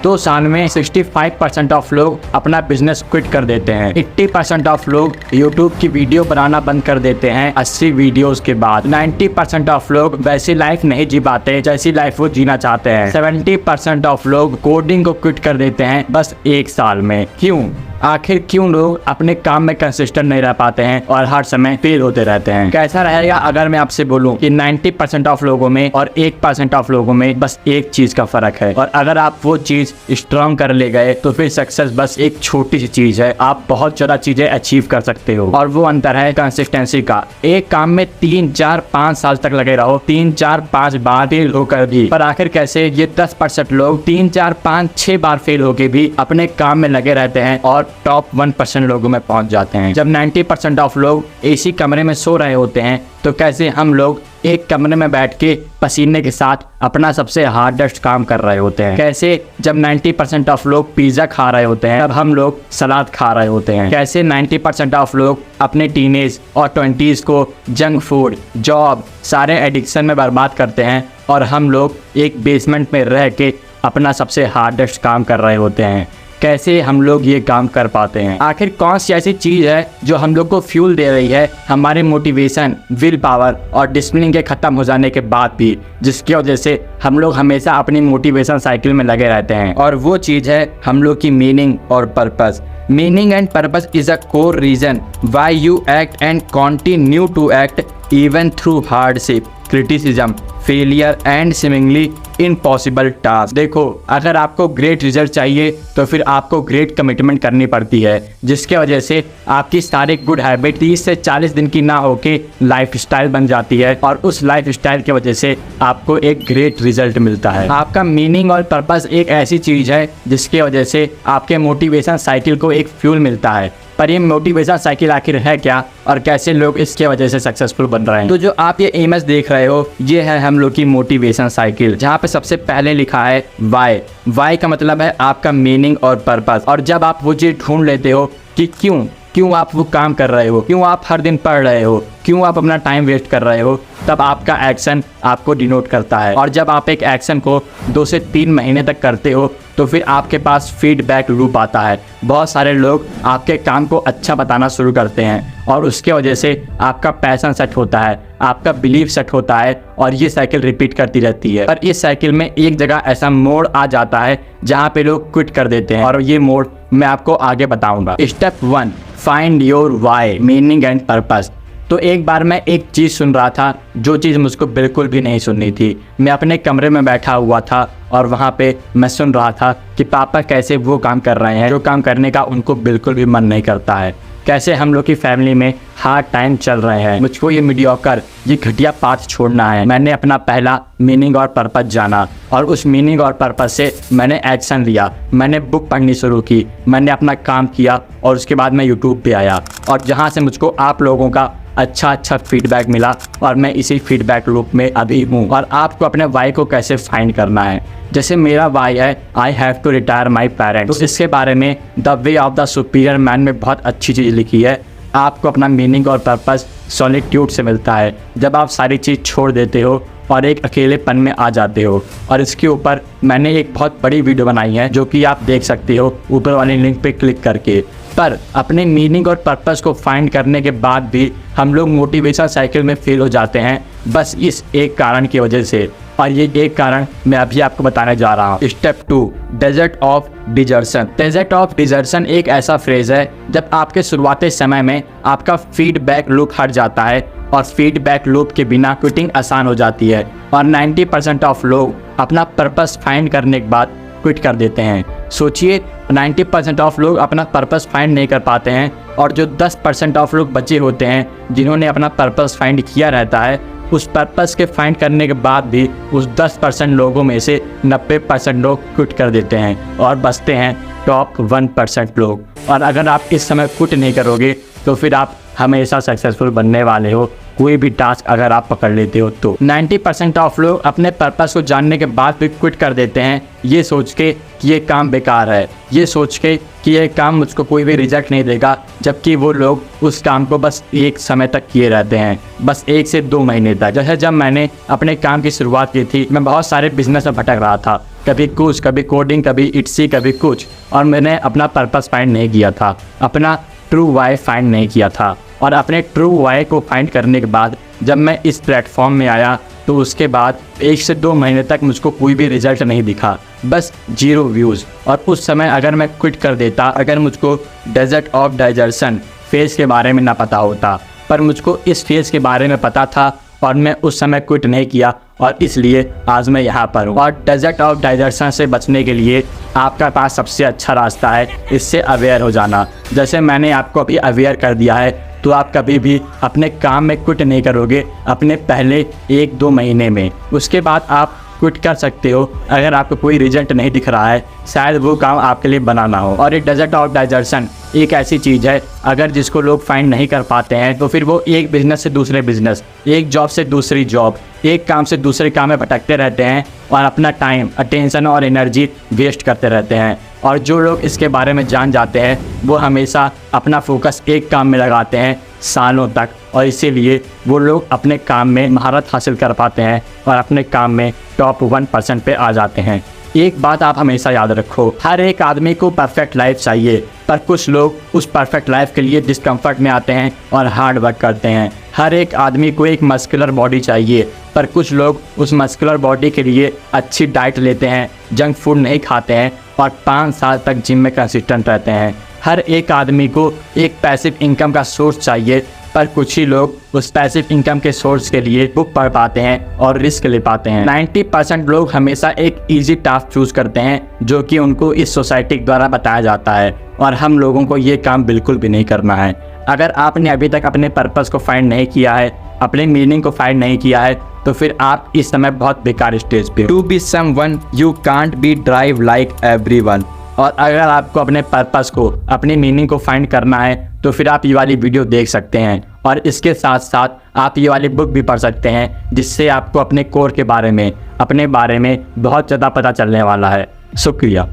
2 साल में 65% ऑफ लोग अपना बिजनेस क्विट कर देते हैं। 80% ऑफ लोग यूट्यूब की वीडियो बनाना बंद कर देते हैं 80 वीडियोस के बाद। 90% ऑफ लोग वैसी लाइफ नहीं जी पाते जैसी लाइफ वो जीना चाहते हैं। 70% ऑफ लोग कोडिंग को क्विट कर देते हैं बस 1 साल में। क्यों? आखिर क्यों लोग अपने काम में कंसिस्टेंट नहीं रह पाते हैं और हर समय फेल होते रहते हैं? कैसा रहेगा अगर मैं आपसे बोलूं कि 90% ऑफ लोगों में और 1% ऑफ लोगों में बस एक चीज का फर्क है, और अगर आप वो चीज स्ट्रॉन्ग कर ले गए तो फिर सक्सेस बस एक छोटी सी चीज है, आप बहुत ज्यादा चीजें अचीव कर सकते हो। और वो अंतर है कंसिस्टेंसी का। एक काम में 3, 4, 5 साल तक लगे रहो, 3, 4, 5 बार फेल होकर भी, पर आखिर कैसे ये 10% लोग 3, 4, 5, 6 बार फेल होके भी अपने काम में लगे रहते हैं और टॉप 1% लोगों में पहुंच जाते हैं। जब 90% ऑफ लोग एसी कमरे में सो रहे होते हैं तो कैसे हम लोग एक कमरे में बैठ के पसीने के साथ अपना सबसे हार्डेस्ट काम कर रहे होते हैं? कैसे जब 90% ऑफ लोग पिज्जा खा रहे होते हैं तब हम लोग सलाद खा रहे होते हैं? कैसे 90% ऑफ लोग अपने टीनेज और 20s को जंक फूड, जॉब, सारे एडिक्शन में बर्बाद करते हैं और हम लोग एक बेसमेंट में रह के अपना सबसे हार्डेस्ट काम कर रहे होते हैं? कैसे हम लोग ये काम कर पाते हैं? आखिर कौन सी ऐसी चीज़ है जो हम लोग को फ्यूल दे रही है हमारे मोटिवेशन, विल पावर और डिसिप्लिन के ख़त्म हो जाने के बाद भी, जिसकी वजह से हम लोग हमेशा अपनी मोटिवेशन साइकिल में लगे रहते हैं? और वो चीज़ है हम लोग की मीनिंग और purpose. Meaning and purpose is a core reason why you act and continue to act even through hardship, criticism, failure and seemingly impossible task. देखो, अगर आपको ग्रेट रिजल्ट चाहिए तो फिर आपको ग्रेट कमिटमेंट करनी पड़ती है, जिसके वजह से आपकी सारी गुड हैबिट 30 से 40 दिन की ना होके लाइफस्टाइल बन जाती है, और उस लाइफस्टाइल की वजह से आपको एक ग्रेट रिजल्ट मिलता है। आपका मीनिंग और पर्पस एक ऐसी चीज़ है जिसके वजह से आपके मोटिवेशन साइकिल को एक फ्यूल मिलता है। पर ये मोटिवेशन साइकिल आखिर है क्या और कैसे लोग इसके वजह से सक्सेसफुल बन रहे हैं? तो जो आप ये इमेज देख रहे हो ये है हम लोग की मोटिवेशन साइकिल, जहाँ पे सबसे पहले लिखा है वाई। वाई का मतलब है आपका मीनिंग और पर्पस। और जब आप वो चीज़ ढूंढ लेते हो कि क्यों आप वो काम कर रहे हो, क्यों आप हर दिन पढ़ रहे हो, क्यों आप अपना टाइम वेस्ट कर रहे हो, तब आपका एक्शन आपको डिनोट करता है। और जब आप एक एक्शन को 2 से 3 महीने तक करते हो तो फिर आपके पास फीडबैक लूप आता है। बहुत सारे लोग आपके काम को अच्छा बताना शुरू करते हैं और उसके वजह से आपका पैशन सेट होता है, आपका बिलीफ सेट होता है, और ये साइकिल रिपीट करती रहती है। पर इस साइकिल में एक जगह ऐसा मोड़ आ जाता है जहाँ पे लोग क्विट कर देते हैं, और ये मोड़ मैं आपको आगे बताऊंगा। Step 1, find your why, meaning and purpose. तो एक बार मैं एक चीज़ सुन रहा था जो चीज़ मुझको बिल्कुल भी नहीं सुननी थी। मैं अपने कमरे में बैठा हुआ था और वहाँ पे मैं सुन रहा था कि पापा कैसे वो काम कर रहे हैं जो काम करने का उनको बिल्कुल भी मन नहीं करता है। कैसे हम लोग की फैमिली में हार्ड टाइम चल रहे हैं। मुझको ये मीडियोकर, ये घटिया पाथ छोड़ना है। मैंने अपना पहला मीनिंग और पर्पस जाना और उस मीनिंग और पर्पस से मैंने एक्शन लिया। मैंने बुक पढ़नी शुरू की, मैंने अपना काम किया और उसके बाद मैं यूट्यूब पे आया, और जहाँ से मुझको आप लोगों का अच्छा फीडबैक मिला, और मैं इसी फीडबैक लूप में अभी हूँ। और आपको अपने वाई को कैसे फाइंड करना है, जैसे मेरा वाई है I have to retire my parents, तो इसके बारे में the way of the superior man में बहुत अच्छी चीज़ लिखी है। आपको अपना मीनिंग और पर्पस सॉलिट्यूड से मिलता है, जब आप सारी चीज़ छोड़ देते हो और एक अकेलेपन में आ जाते हो। और इसके ऊपर मैंने एक बहुत बड़ी वीडियो बनाई है जो कि आप देख सकते हो ऊपर वाली लिंक पे क्लिक करके। पर अपने मीनिंग और पर्पस को फाइंड करने के बाद भी हम लोग मोटिवेशन साइकिल में फेल हो जाते हैं, बस इस एक कारण की वजह से। और ये एक कारण मैं अभी आपको बताने जा रहा हूँ। Step 2, desert of desertion. Desert of desertion एक ऐसा फ्रेज है जब आपके शुरुआती समय में आपका फीडबैक लूप हट जाता है और फीडबैक लूप के बिना क्विटिंग आसान हो जाती है। और 90% ऑफ लोग अपना पर्पस फाइंड करने के बाद क्विट कर देते हैं। सोचिए, 90% ऑफ लोग अपना पर्पस फाइंड नहीं कर पाते हैं, और जो 10% ऑफ लोग बचे होते हैं जिन्होंने अपना पर्पस फाइंड किया रहता है, उस पर्पस के फाइंड करने के बाद भी उस 10% लोगों में से 90% लोग क्विट कर देते हैं और बचते हैं टॉप 1% लोग। और अगर आप इस समय क्विट नहीं करोगे तो फिर आप हमेशा सक्सेसफुल बनने वाले हो, कोई भी टास्क अगर आप पकड़ लेते हो तो। 90% ऑफ लोग अपने पर्पस को जानने के बाद भी क्विट कर देते हैं, ये सोच के कि ये काम बेकार है, ये सोच के कि ये काम मुझको कोई भी रिजल्ट नहीं देगा, जबकि वो लोग उस काम को बस एक समय तक किए रहते हैं, बस 1 से 2 महीने तक। जैसे जब मैंने अपने काम की शुरुआत की थी, मैं बहुत सारे बिजनेस में भटक रहा था कभी कुछ, कभी कोडिंग, कभी इट्सी, कभी कुछ, और मैंने अपना पर्पस फाइंड नहीं किया था, अपना ट्रू वाई फाइंड नहीं किया था। और अपने ट्रू वाई को फाइंड करने के बाद जब मैं इस प्लेटफॉर्म में आया तो उसके बाद 1 से 2 महीने तक मुझको कोई भी रिजल्ट नहीं दिखा, बस 0 व्यूज़। और उस समय अगर मैं क्विट कर देता, अगर मुझको डेजर्ट ऑफ डाइजेशन फेज़ के बारे में ना पता होता, पर मुझको इस फेज़ के बारे में पता था और मैं उस समय क्विट नहीं किया, और इसलिए आज मैं यहाँ पर हूँ। और डेजर्ट ऑफ डाइजेशन से बचने के लिए आपका पास सबसे अच्छा रास्ता है इससे अवेयर हो जाना। जैसे मैंने आपको अभी अवेयर कर दिया है, तो आप कभी भी अपने काम में क्विट नहीं करोगे अपने पहले 1-2 महीने में। उसके बाद आप क्विट कर सकते हो अगर आपको कोई रिजल्ट नहीं दिख रहा है, शायद वो काम आपके लिए बना ना हो। और ये डेजर्ट ऑफ डाइजेशन एक ऐसी चीज़ है, अगर जिसको लोग फाइंड नहीं कर पाते हैं तो फिर वो एक बिज़नेस से दूसरे बिज़नेस, एक जॉब से दूसरी जॉब, एक काम से दूसरे काम में भटकते रहते हैं और अपना टाइम, अटेंशन और एनर्जी वेस्ट करते रहते हैं। और जो लोग इसके बारे में जान जाते हैं वो हमेशा अपना फोकस एक काम में लगाते हैं सालों तक, और इसीलिए वो लोग अपने काम में महारत हासिल कर पाते हैं और अपने काम में टॉप 1% पे आ जाते हैं। एक बात आप हमेशा याद रखो, हर एक आदमी को परफेक्ट लाइफ चाहिए, पर कुछ लोग उस परफेक्ट लाइफ के लिए डिस्कम्फर्ट में आते हैं और हार्ड वर्क करते हैं। हर एक आदमी को एक मस्कुलर बॉडी चाहिए, पर कुछ लोग उस मस्कुलर बॉडी के लिए अच्छी डाइट लेते हैं, जंक फूड नहीं खाते हैं और 5 साल तक जिम में कंसिस्टेंट रहते हैं। हर एक आदमी को एक पैसिव इनकम का सोर्स चाहिए, पर कुछ ही लोग उस पैसिव इनकम के सोर्स के लिए बुक पढ़ पाते हैं और रिस्क ले पाते हैं। 90% लोग हमेशा एक इजी टास्क चूज करते हैं जो कि उनको इस सोसाइटी द्वारा बताया जाता है, और हम लोगों को ये काम बिल्कुल भी नहीं करना है। अगर आपने अभी तक अपने पर्पस को फाइंड नहीं किया है, अपने मीनिंग को फाइंड नहीं किया है, तो फिर आप इस समय बहुत बेकार स्टेज पे हो। To be someone you can't be drive like everyone. और अगर आपको अपने पर्पस को, अपनी मीनिंग को फाइंड करना है तो फिर आप ये वाली वीडियो देख सकते हैं, और इसके साथ साथ आप ये वाली बुक भी पढ़ सकते हैं, जिससे आपको अपने कोर के बारे में, अपने बारे में बहुत ज़्यादा पता चलने वाला है। शुक्रिया।